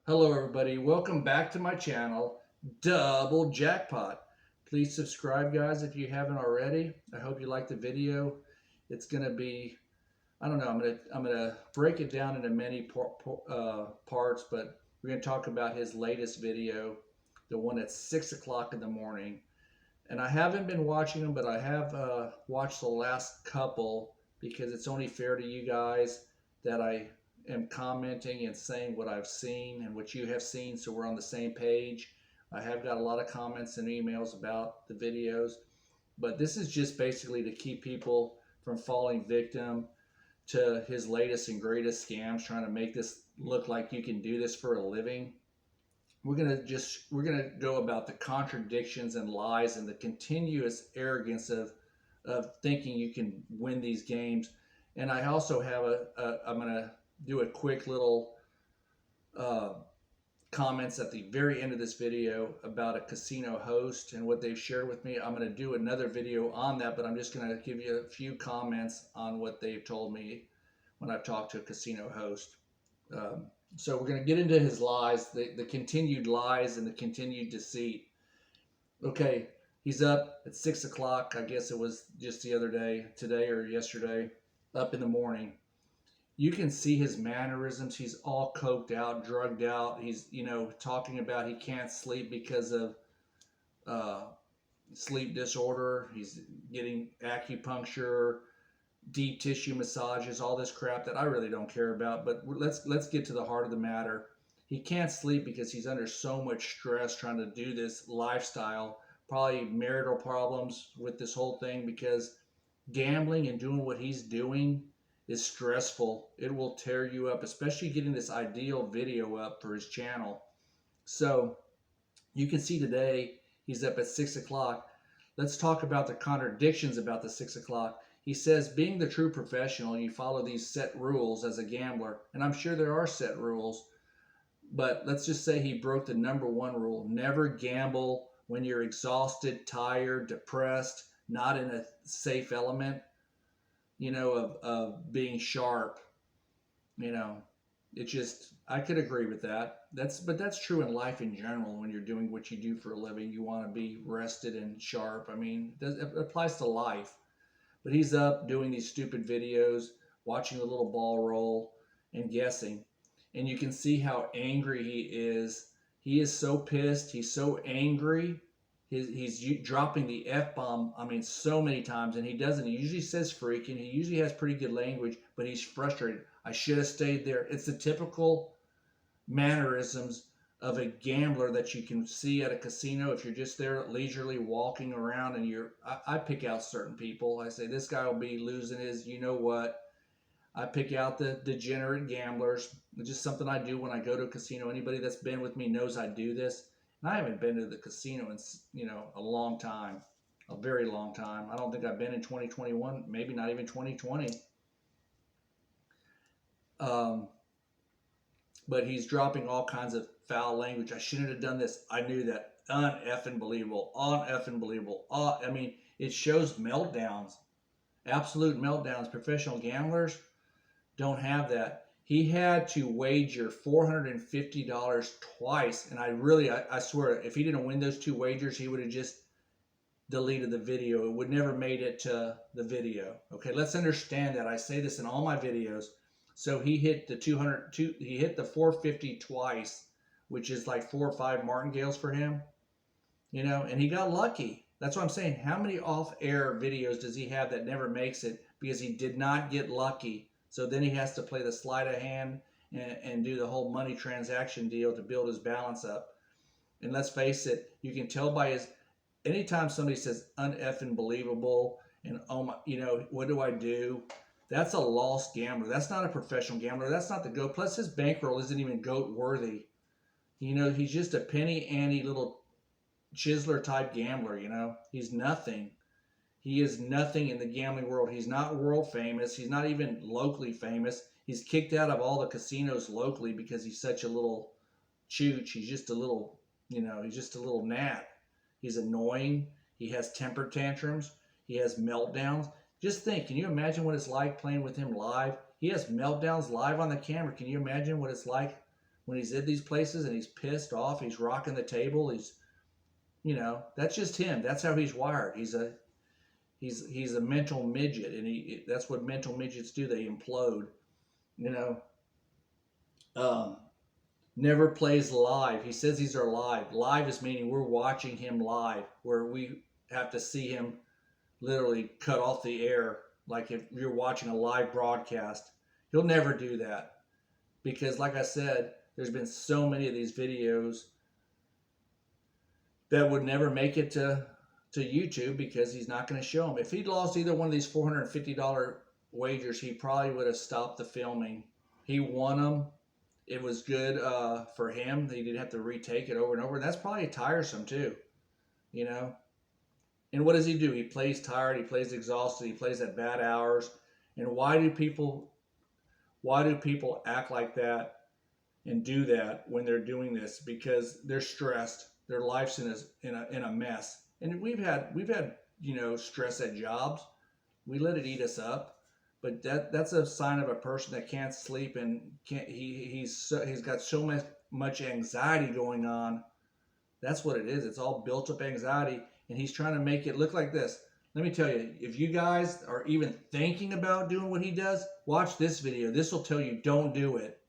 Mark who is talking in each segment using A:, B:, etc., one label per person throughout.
A: Hello, everybody. Welcome back to my channel, Double Jackpot. Please subscribe, guys, if you haven't already. I hope you like the video. It's gonna be, I don't know, I'm gonna break it down into many parts, but we're gonna talk about his latest video, the one at 6 o'clock in the morning. And I haven't been watching them, but I have watched the last couple because it's only fair to you guys that I am commenting and saying what I've seen and what you have seen, so we're on the same page. I have got a lot of comments and emails about the videos, but this is just basically to keep people from falling victim to his latest and greatest scams, trying to make this look like you can do this for a living. We're gonna go about the contradictions and lies and the continuous arrogance of thinking you can win these games. And I also have I'm gonna do a quick little uh, comments at the very end of this video about a casino host and what they've shared with me. I'm going to do another video on that, but I'm just going to give you a few comments on what they've told me when I've talked to a casino host. So we're going to get into his lies, the continued lies and the continued deceit. Okay, he's up at 6 o'clock. I guess it was just the other day, today or yesterday, up in the morning. You can see his mannerisms. He's all coked out, drugged out. He's, talking about he can't sleep because of uh, sleep disorder. He's getting acupuncture, deep tissue massages, all this crap that I really don't care about. But let's get to the heart of the matter. He can't sleep because he's under so much stress trying to do this lifestyle. Probably marital problems with this whole thing because gambling and doing what he's doing is stressful. It will tear you up, especially getting this ideal video up for his channel. So you can see today he's up at 6 o'clock. Let's talk about the contradictions about the 6 o'clock. He says, being the true professional, you follow these set rules as a gambler. And I'm sure there are set rules, but let's just say he broke the number one rule: never gamble when you're exhausted, tired, depressed, not in a safe element, of being sharp. You know, it just, I could agree with that. But that's true in life in general. When you're doing what you do for a living, you want to be rested and sharp. I mean, it applies to life. But he's up doing these stupid videos, watching the little ball roll and guessing. And you can see how angry he is. He is so pissed. He's so angry. He's dropping the F bomb, I mean, so many times, and he doesn't. He usually says freak, and he usually has pretty good language, but he's frustrated. I should have stayed there. It's the typical mannerisms of a gambler that you can see at a casino if you're just there leisurely walking around. And I pick out certain people. I say, this guy will be losing his, you know what. I pick out the degenerate gamblers. It's just something I do when I go to a casino. Anybody that's been with me knows I do this. And I haven't been to the casino in, a long time, a very long time. I don't think I've been in 2021, maybe not even 2020. Um, but he's dropping all kinds of foul language. I shouldn't have done this. I knew that. Uneffing believable. Uneffing believable. I mean, it shows meltdowns, absolute meltdowns. Professional gamblers don't have that. He had to wager $450 twice, and I swear, if he didn't win those two wagers, he would have just deleted the video. It would never made it to the video. Okay, let's understand that. I say this in all my videos. So he hit the 200, he hit the 450 twice, which is like 4 or 5 martingales for him, and he got lucky. That's what I'm saying. How many off-air videos does he have that never makes it because he did not get lucky? So then he has to play the sleight of hand and do the whole money transaction deal to build his balance up. And let's face it, you can tell by his, anytime somebody says uneffing believable and, oh my, what do I do? That's a lost gambler. That's not a professional gambler. That's not the GOAT. Plus his bankroll isn't even GOAT worthy. He's just a penny ante little chiseler type gambler. He's nothing. He is nothing in the gambling world. He's not world famous. He's not even locally famous. He's kicked out of all the casinos locally because he's such a little chooch. He's just a little, he's just a little gnat. He's annoying. He has temper tantrums. He has meltdowns. Just think, can you imagine what it's like playing with him live? He has meltdowns live on the camera. Can you imagine what it's like when he's in these places and he's pissed off, he's rocking the table. He's, that's just him. That's how he's wired. He's a mental midget, and that's what mental midgets do. They implode. You know, um, never plays live. He says these are live. Live is meaning we're watching him live, where we have to see him literally cut off the air, like if you're watching a live broadcast. He'll never do that because, like I said, there's been so many of these videos that would never make it to YouTube because he's not going to show them. If he'd lost either one of these $450 wagers, he probably would have stopped the filming. He won them. It was good for him. He didn't have to retake it over and over. And that's probably tiresome too, you know. And what does he do? He plays tired. He plays exhausted. He plays at bad hours. And why do people act like that and do that when they're doing this? Because they're stressed. Their life's in a mess. And we've had stress at jobs. We let it eat us up. But that's a sign of a person that can't sleep and he's got so much anxiety going on. That's what it is. It's all built up anxiety, and he's trying to make it look like this. Let me tell you, if you guys are even thinking about doing what he does, watch this video. This will tell you don't do it.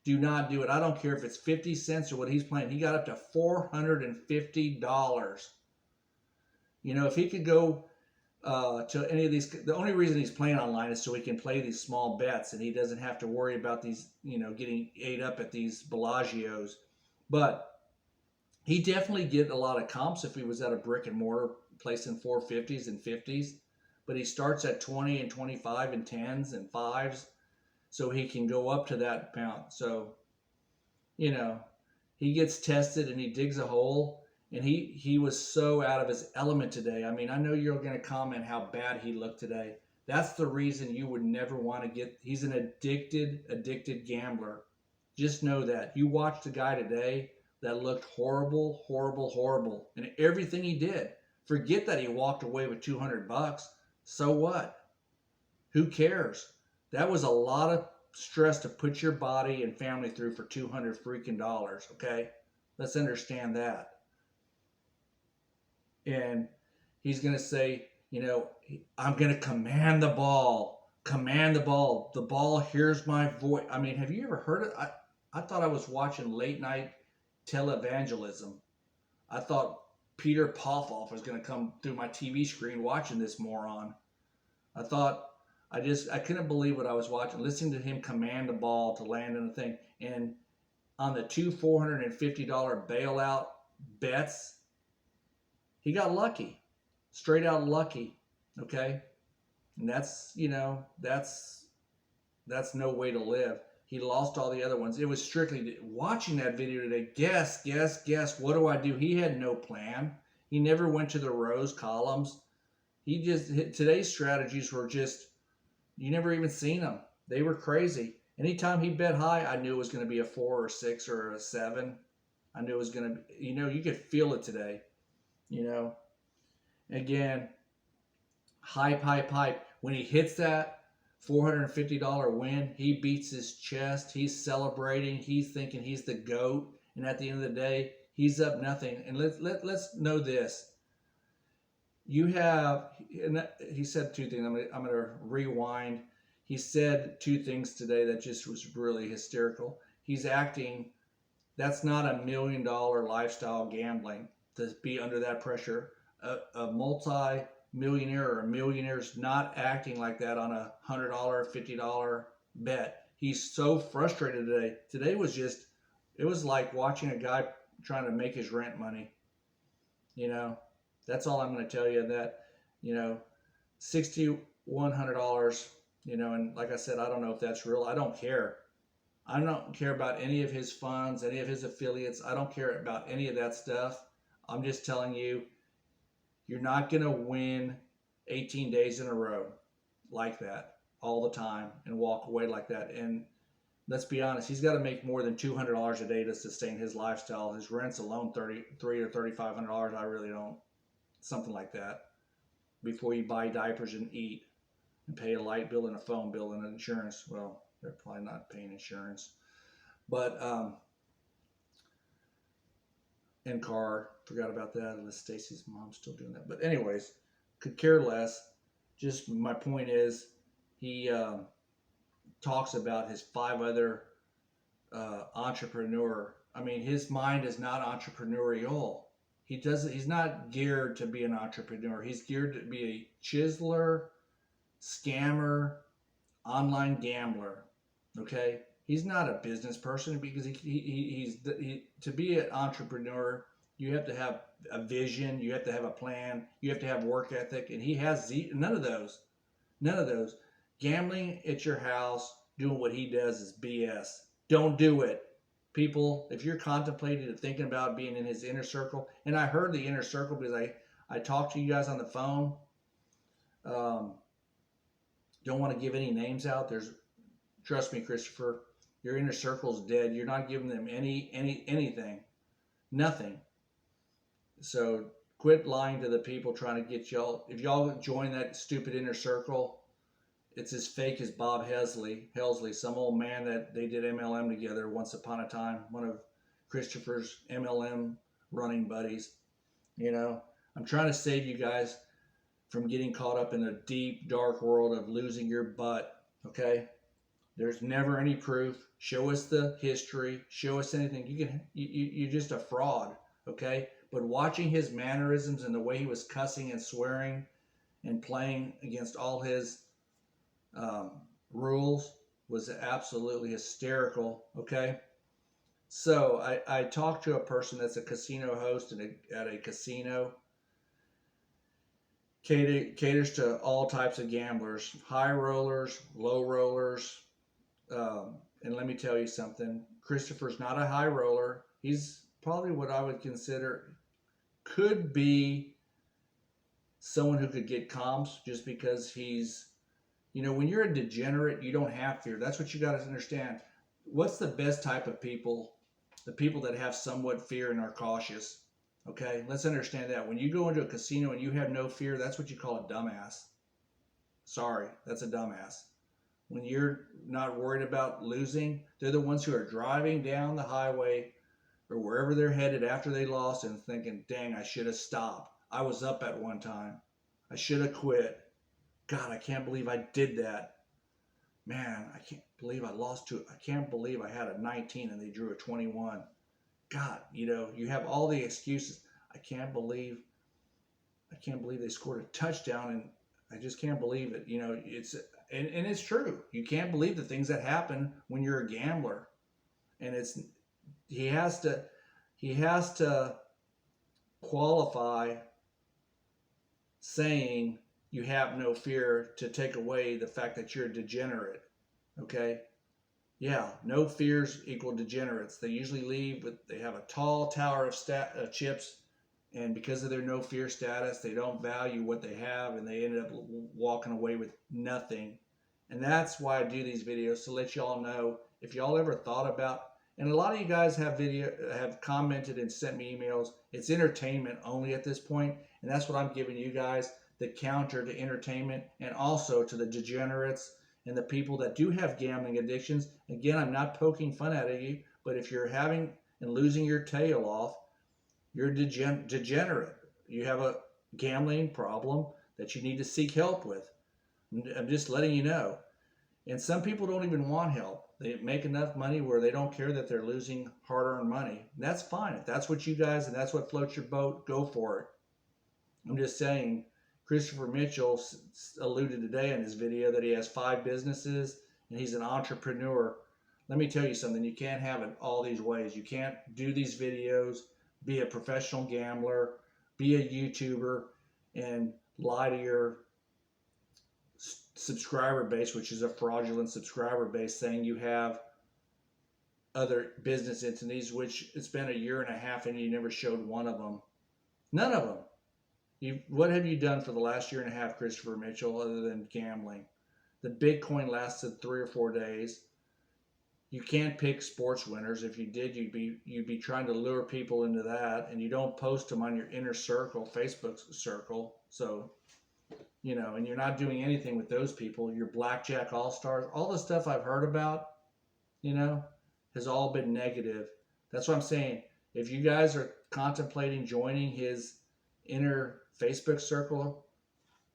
A: Do not do it. I don't care if it's 50 cents or what he's playing. He got up to $450. If he could go to any of these, the only reason he's playing online is so he can play these small bets and he doesn't have to worry about these, getting ate up at these Bellagio's. But he definitely get a lot of comps if he was at a brick and mortar place in 450s and 50s. But he starts at 20 and 25 and 10s and 5s, so he can go up to that amount. So, he gets tested and he digs a hole. And he was so out of his element today. I mean, I know you're going to comment how bad he looked today. That's the reason you would never want to get. He's an addicted gambler. Just know that. You watched a guy today that looked horrible, horrible, horrible. And everything he did. Forget that he walked away with $200. So what? Who cares? That was a lot of stress to put your body and family through for $200 freaking dollars. Okay? Let's understand that. And he's going to say, I'm going to command the ball. Command the ball. The ball hears my voice. I mean, have you ever heard it? I thought I was watching late night televangelism. I thought Peter Popoff was going to come through my TV screen watching this moron. I couldn't believe what I was watching, listening to him command the ball to land in the thing. And on the two $450 bailout bets, he got lucky, straight out lucky, okay? And that's no way to live. He lost all the other ones. It was strictly watching that video today. Guess, what do I do? He had no plan. He never went to the rows columns. Today's strategies were just, you never even seen them. They were crazy. Anytime he bet high, I knew it was going to be a 4 or 6 or a 7. I knew it was going to be, you could feel it today. Again, hype. When he hits that $450 win, he beats his chest. He's celebrating. He's thinking he's the GOAT. And at the end of the day, he's up nothing. And let's know this. He said two things. I'm going to rewind. He said two things today that just was really hysterical. He's acting, that's not $1 million lifestyle gambling. To be under that pressure. A multi-millionaire or a millionaire is not acting like that on a $100, $50 bet. He's so frustrated today. Today was it was like watching a guy trying to make his rent money. That's all I'm going to tell you. That, $6,100, and like I said, I don't know if that's real. I don't care. I don't care about any of his funds, any of his affiliates. I don't care about any of that stuff. I'm just telling you, you're not going to win 18 days in a row like that all the time and walk away like that. And let's be honest, he's got to make more than $200 a day to sustain his lifestyle. His rent's alone $3,300 or $3,500. I really don't. Something like that. Before you buy diapers and eat and pay a light bill and a phone bill and insurance. Well, they're probably not paying insurance. But and car, forgot about that. Unless Stacy's mom's still doing that. But anyways, could care less. Just my point is, he talks about his 5 other entrepreneur. I mean, his mind is not entrepreneurial. He doesn't. He's not geared to be an entrepreneur. He's geared to be a chiseler, scammer, online gambler. Okay, he's not a business person because to be an entrepreneur, you have to have a vision, you have to have a plan, you have to have work ethic, and he has none of those. None of those. Gambling at your house, doing what he does is BS. Don't do it. People, if you're contemplating and thinking about being in his inner circle, and I heard the inner circle because I talked to you guys on the phone. Um, don't want to give any names out. Trust me, Christopher, your inner circle's dead. You're not giving them anything, nothing. So quit lying to the people trying to get y'all. If y'all join that stupid inner circle, it's as fake as Bob Helsley, some old man that they did MLM together once upon a time. One of Christopher's MLM running buddies. You know, I'm trying to save you guys from getting caught up in a deep, dark world of losing your butt. Okay, there's never any proof. Show us the history. Show us anything. You're just a fraud. Okay, but watching his mannerisms and the way he was cussing and swearing and playing against all his rules was absolutely hysterical. Okay, so I talked to a person that's a casino host at a casino. Caters to all types of gamblers, high rollers, low rollers. And let me tell you something, Christopher's not a high roller. He's probably what I would consider could be someone who could get comps just because he's, when you're a degenerate, you don't have fear. That's what you got to understand. What's the best type of people? The people that have somewhat fear and are cautious. Okay, let's understand that. When you go into a casino and you have no fear, that's what you call a dumbass. Sorry, that's a dumbass. When you're not worried about losing, they're the ones who are driving down the highway or wherever they're headed after they lost and thinking, dang, I should have stopped. I was up at one time. I should have quit. God, I can't believe I did that. Man, I can't believe I lost to it. I can't believe I had a 19 and they drew a 21. God, you have all the excuses. I can't believe they scored a touchdown, and I just can't believe it. It's and it's true. You can't believe the things that happen when you're a gambler, and he has to qualify saying you have no fear to take away the fact that you're a degenerate. Okay. Yeah, no fears equal degenerates. They usually leave they have a tall tower of chips, and because of their no fear status, they don't value what they have, and they end up walking away with nothing. And that's why I do these videos, to let y'all know if y'all ever thought about. And a lot of you guys have commented and sent me emails. It's entertainment only at this point, and that's what I'm giving you guys, the counter to entertainment and also to the degenerates and the people that do have gambling addictions. Again, I'm not poking fun at you, but if you're having and losing your tail off, you're degenerate. You have a gambling problem that you need to seek help with. I'm just letting you know. And some people don't even want help. They make enough money where they don't care that they're losing hard-earned money. And that's fine. If that's what you guys and that's what floats your boat, go for it. I'm just saying, Christopher Mitchell alluded today in his video that he has 5 businesses and he's an entrepreneur. Let me tell you something. You can't have it all these ways. You can't do these videos, be a professional gambler, be a YouTuber, and lie to your subscriber base, which is a fraudulent subscriber base, saying you have other business entities, which it's been 1.5 years and you never showed one of them. None of them. What have you done for the last 1.5 years, Christopher Mitchell, other than gambling? The Bitcoin lasted 3 or 4 days. You can't pick sports winners. If you did, you'd be trying to lure people into that, and you don't post them on your inner circle, Facebook circle. So, and you're not doing anything with those people. Your blackjack all-stars, all the stuff I've heard about, has all been negative. That's what I'm saying. If you guys are contemplating joining his inner Facebook circle,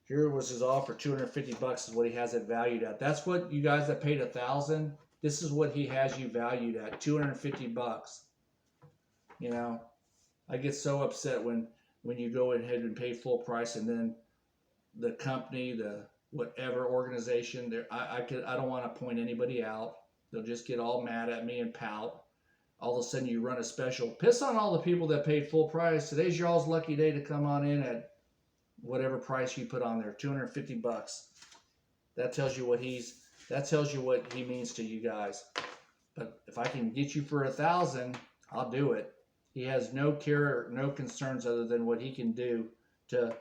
A: here was his offer, 250 bucks is what he has it valued at. That's what you guys that paid 1,000, this is what he has you valued at, 250 bucks. You know, I get so upset when you go ahead and pay full price and then the company, the whatever organization, there I don't want to point anybody out. They'll just get all mad at me and pout. All of a sudden you run a special. Piss on all the people that paid full price. Today's y'all's lucky day to come on in at whatever price you put on there, 250 bucks. That tells you what he means to you guys. But if I can get you for 1,000, I'll do it. He has no care, no concerns other than what he can do to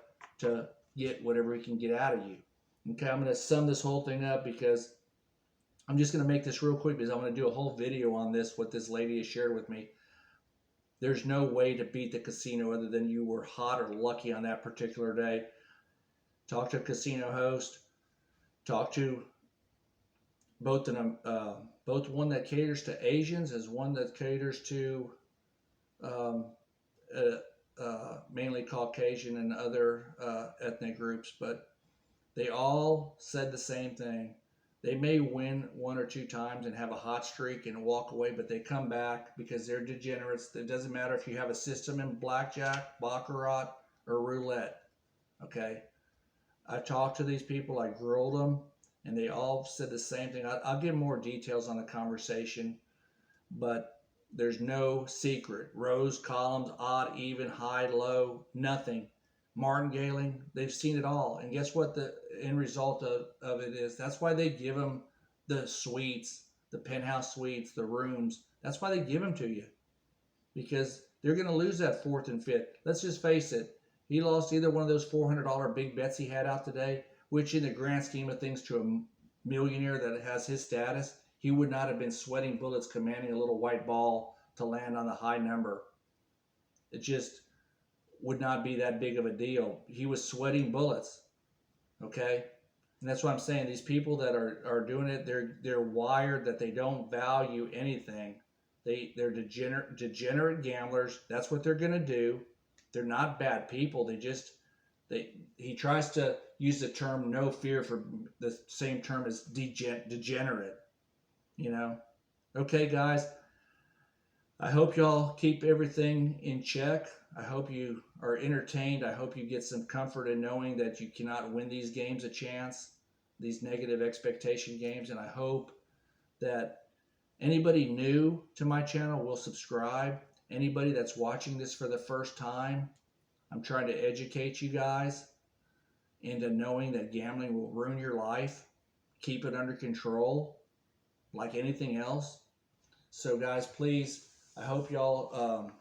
A: get whatever he can get out of you. Okay, I'm going to sum this whole thing up because I'm just going to make this real quick because I'm going to do a whole video on this, what this lady has shared with me. There's no way to beat the casino other than you were hot or lucky on that particular day. Talk to a casino host. Talk to both one that caters to Asians as one that caters to mainly Caucasian and other ethnic groups. But they all said the same thing. They may win one or two times and have a hot streak and walk away, but they come back because they're degenerates. It doesn't matter if you have a system in blackjack, baccarat, or roulette. Okay? I talked to these people, I grilled them, and they all said the same thing. I'll give more details on the conversation, but there's no secret. Rows, columns, odd, even, high, low, nothing. Martingaling, they've seen it all. And guess what the end result of it is? That's why they give them the suites, the penthouse suites, the rooms. That's why they give them to you. Because they're going to lose that fourth and fifth. Let's just face it. He lost either one of those $400 big bets he had out today, which in the grand scheme of things to a millionaire that has his status, he would not have been sweating bullets commanding a little white ball to land on the high number. It just would not be that big of a deal. He was sweating bullets, okay? And that's what I'm saying. These people that are doing it, they're wired that they don't value anything. They're degenerate gamblers. That's what they're going to do. They're not bad people. He tries to use the term no fear for the same term as degenerate, you know? Okay, guys. I hope y'all keep everything in check. I hope you are entertained. I hope you get some comfort in knowing that you cannot win these games a chance, these negative expectation games. And I hope that anybody new to my channel will subscribe. Anybody that's watching this for the first time, I'm trying to educate you guys into knowing that gambling will ruin your life. Keep it under control like anything else. So guys, please, I hope y'all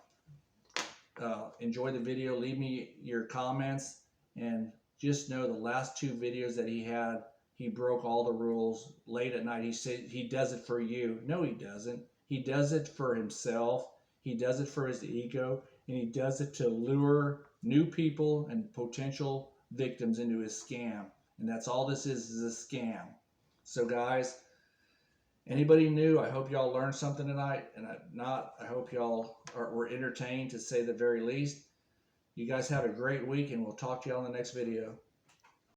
A: enjoy the video. Leave me your comments, and just know the last two videos that he had, he broke all the rules late at night. He said he does it for you. No, he doesn't. He does it for himself. He does it for his ego, and he does it to lure new people and potential victims into his scam. And that's all this is a scam. So guys, anybody new, I hope y'all learned something tonight. And if not, I hope y'all were entertained, to say the very least. You guys have a great week, and we'll talk to y'all in the next video.